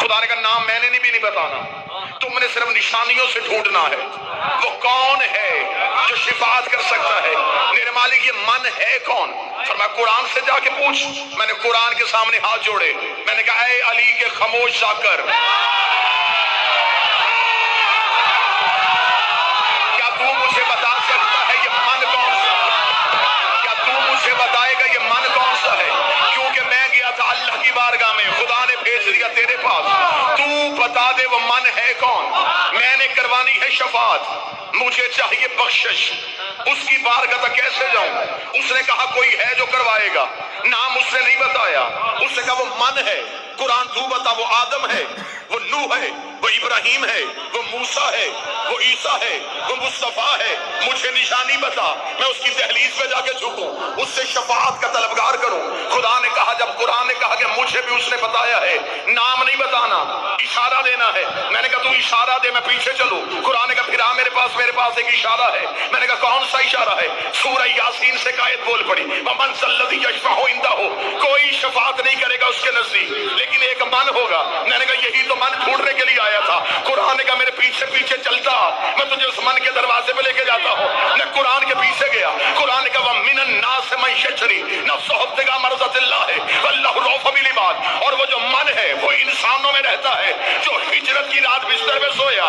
خدا نے کہا نام میں نے بھی نہیں بتانا، تم نے صرف نشانیوں سے ڈھونڈنا ہے وہ کون ہے جو شفاعت کر سکتا ہے۔ میرے مالک یہ من ہے کون؟ فرمایا قرآن سے جا کے پوچھ۔ میں نے قرآن کے سامنے ہاتھ جوڑے، میں نے کہا اے علی کے خاموش شاکر، کیا تو مجھے بتا سکتا ہے یہ من کون سا ہے؟ کیا تو مجھے بتائے گا یہ من کون سا ہے؟ کیونکہ میں گیا تھا اللہ کی بارگاہ میں، خدا نے بھیج دیا تیرے پاس، تو بتا دے وہ من ہے کون؟ میں نے کروانی ہے شفاعت، مجھے چاہیے بخشش، اس کی بارگاہ تک کیسے جاؤں؟ اس نے کہا کوئی ہے جو کروائے گا، نام اس نے نہیں بتایا، اس نے کہا وہ من ہے، قرآن تو بتا وہ آدم ہے، وہ نوح ہے، وہ ابراہیم ہے، وہ موسیٰ ہے، وہ عیسیٰ ہے، وہ مصطفیٰ ہے، مجھے نشانی بتا، میں اس کی دہلیز پہ جا کے جھکوں، اس سے شفاعت کا طلبگار کروں۔ خدا نے کہا جب قرآن نے کہا کہ مجھے بھی اس نے بتایا ہے، نام نہیں بتانا، اشارہ دینا ہے، میں نے کہا تو اشارہ دے میں پیچھے چلوں۔ قرآن نے کہا پھر میرے پاس ایک اشارہ ہے، میں نے کہا کون سا اشارہ ہے؟ سورہ یاسین سے آیت بول پڑی، وَمَنْ ذَا الَّذِی یَشْفَعُ عِندَهُ، کوئی شفاعت نہیں کرے گا اس کے نزدیک لیکن ایک من ہوگا۔ میں نے کہا یہی تو من ڈھونڈنے کے لیے آیا تھا۔ قرآن نے کہا میرے پیچھے پیچھے چلتا، میں تجھے اس من کے دروازے پہ لے کے جاتا ہوں۔ میں قرآن کے پیچھے گیا، قرآن نے کہا وَمِنَ النَّاسِ مَن یَشْتَرِی نَفْسَهُ ابْتِغَاءَ مَرْضَاتِ اللَّهِ وَاللَّهُ رَءُوفٌ بِالْعِبَادِ، اور وہ جو من ہے وہ انسانوں میں رہتا ہے جو ہجرت کی رات بستر میں سویا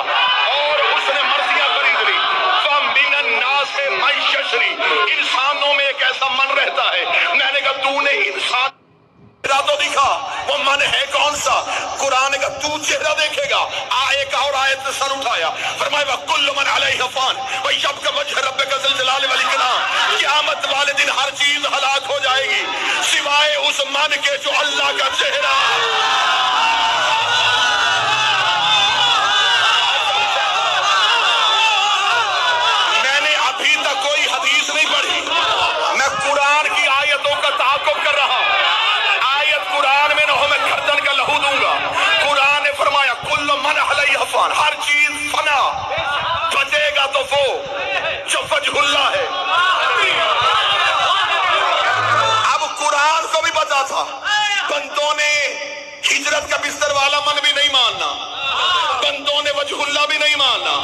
اور اس نے مرضیاں خرید لی۔ وَمِنَ النَّاسِ مَن یَشْتَرِی، انسانوں میں ایک ایسا من رہتا ہے۔ میں نے کہا تو نے انسان چہرہ تو دکھا، وہ من ہے کون سا؟ قرآن کا تو چہرہ دیکھے گا۔ ایک اور آیت سے سر اٹھایا، فرمایا وَكُلُّ مَنْ عَلَيْهَا فَانٍ وَيَبْقَى وَجْهُ رَبِّكَ ذُو الْجَلَالِ وَالْإِكْرَامِ، قیامت والے دن ہر چیز ہلاک ہو جائے گی سوائے اس من کے جو اللہ کا چہرہ۔ میں نے ابھی تک کوئی حدیث نہیں پڑھی، میں قرآن کی آیتوں کا تعاقب کر رہا ہوں۔ قرآن میں نہ ہو میں گردن کا لہو دوں گا۔ قرآن نے فرمایا کل من علیہ فان، ہر چیز فنا، بچے گا تو وہ جو وجہ اللہ ہے۔ اب قرآن کو بھی پتا تھا بندوں نے ہجرت کا بستر والا من بھی نہیں ماننا، بندوں نے وجہ اللہ بھی نہیں ماننا۔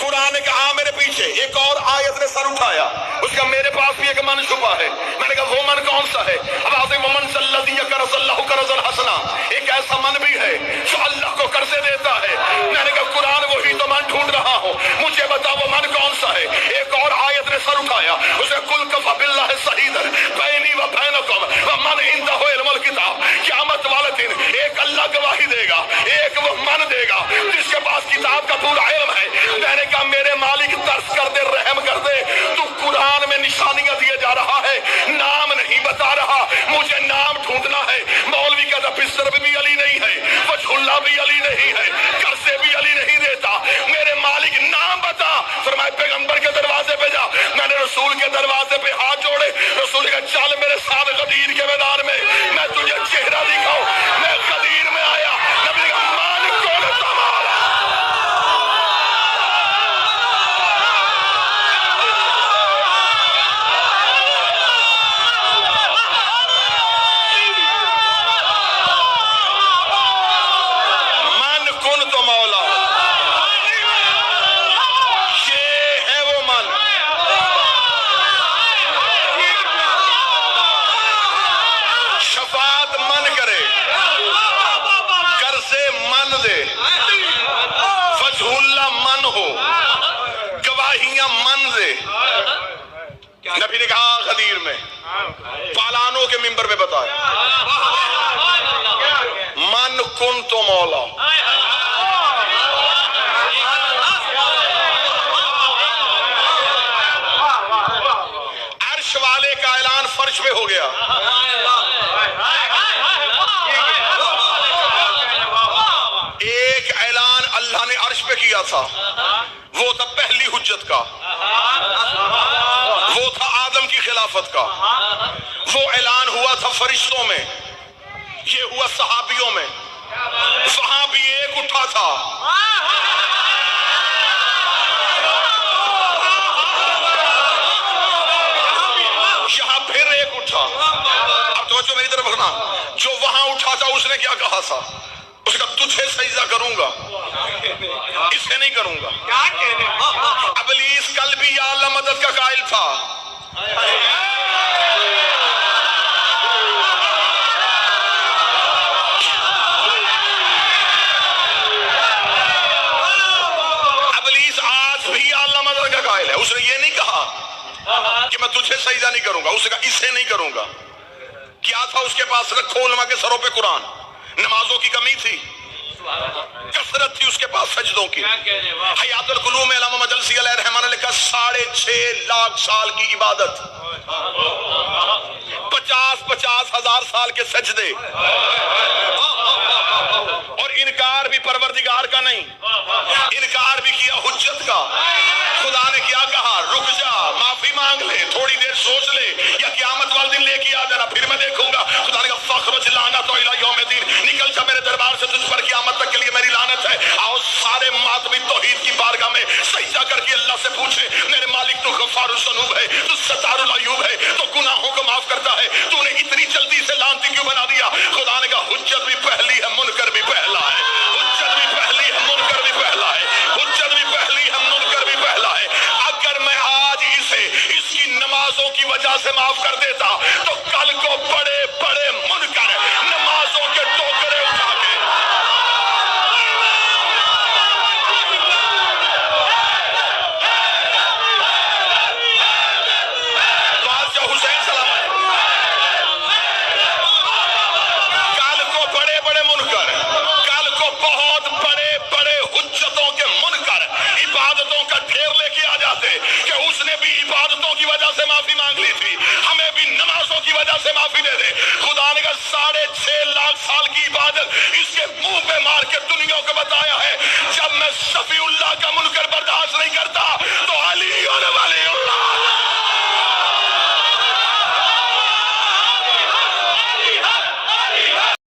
قرآن نے کہا میرے پیچھے، ایک اور آیت نے سر اٹھایا، اس کا میرے پاس بھی ایک من چھپا ہے۔ میں نے کہا وہ من کون سا ہے؟ اب آتے ومن ذا الذی یقرض اللہ قرضا حسنا، ایک ایسا من بھی ہے جو اللہ کو قرضے دیتا ہے۔ میں نے کہا قرآن وہی تو من ڈھونڈ رہا ہوں، مجھے بتا وہ من کون سا ہے؟ ایک اور آیت نے سر اٹھایا، اسے قل کفی باللہ شہیدا بینی و بینکم ومن عندہ علم الکتاب، قیامت والے دن ایک اللہ گواہی دے گا، ایک وہ من دے گا جس کے پاس کتاب کا پورا علم ہے۔ میں نے کہا میرے مالک ترس کر دے، رحم کر دے، تو قرآن میں نشانیاں دیے جا رہا ہے، نام نہیں بتا رہا، مجھے نام ڈھونڈنا ہے۔ مولوی کا بستر بھی علی نہیں ہے، وجہ اللہ بھی علی نہیں ہے، قرضے بھی علی نہیں دیتا، میرے مالک نام بتا۔ فرمایا پیغمبر کے دروازے پہ جا۔ میں نے رسول کے دروازے پہ ہاتھ جوڑے، رسول کا چل میرے ساتھ غدیر کے میدان میں تجھے چہرہ دکھاؤں۔ میں غدیر میں آیا، نبی کا مالک کون تمہارا؟ نبی نے کہا غدیر میں پالانوں کے ممبر پہ بتایا من کن تو مولا، عرش والے کا اعلان فرش پہ ہو گیا۔ ایک اعلان اللہ نے عرش پہ کیا تھا، وہ تھا پہلی حجت کا، وہ تھا آدم کی خلافت کا، وہ اعلان ہوا تھا فرشتوں میں، یہ ہوا صحابیوں میں، وہاں بھی ایک اٹھا تھا، یہاں پھر ایک اٹھا۔ اب توجہ میری طرف رکھنا، جو وہاں اٹھا تھا اس نے کیا کہا تھا؟ اس کا تجھے سجدہ کروں گا، اسے نہیں کروں گا۔ ابلیس کل بھی یا اللہ مدد کا قائل تھا، ابلیس آج بھی یا اللہ مدد کا قائل ہے۔ اس نے یہ نہیں کہا کہ میں تجھے سجدہ نہیں کروں گا، اس نے کہا اسے نہیں کروں گا۔ کیا تھا اس کے پاس؟ رکھو علماء کے سروں پہ قرآن۔ نمازوں کی کمی تھی، کثرت تھی اس کے پاس سجدوں کی۔ حیات القلوب میں علامہ مجلسی علیہ الرحمہ نے لکھا 6.5 لاکھ سال کی عبادت، 50 ہزار سال کے سجدے، اور انکار بھی پروردگار کا نہیں، انکار بھی کیا حجت کا۔ خدا نے کیا کہا؟ رک جا، معافی مانگ لے، تھوڑی دیر سوچ لے، یا قیامت والے دن لے کے آ جانا، پھر میں دیکھوں گا۔ خدا نے کہا فخرج لعنت الی یوم الدین، نکل جا میرے دربار سے، تجھ پر قیامت تک کے لیے میری لعنت ہے۔ آؤ سارے ماتمی توحید کی بارگاہ میں سجدہ کر کے اللہ سے پوچھیں، میرے مالک تو غفار الذنوب ہے، تو ستار العیوب ہے، تو گناہوں کو معاف کرتا ہے، تو نے اتنی جلدی سے لعنتی کیوں بنا دیا؟ خدا نے کہا حجت بھی پہلی ہے، منکر بھی پہلا ہے، حجت بھی پہلی ہے، منکر بھی پہلا ہے، حجت بھی پہلی ہے، منکر بھی پہلا ہے۔ اگر میں آج اسے اس کی نمازوں کی وجہ سے معاف کر دیتا تو کل کو بڑے بڑے منکر نمازوں کے ٹوکرے اٹھا کے بادشاہ حسین سلامت، کل کو بڑے بڑے منکر، کل کو بہت بڑے بڑے حجتوں کے منکر عبادتوں کا ڈھیر لے کے آ جاتے کہ اس نے بھی عبادتوں کی وجہ سے معافی مانگ لی تھی، ہمیں بھی نمازوں کی وجہ سے معافی دے دے۔ خدا نے کہا 6.5 لاکھ سال کی عبادت اس کے منہ پہ مار کے دنیا کو بتایا ہے، جب میں صفی اللہ کا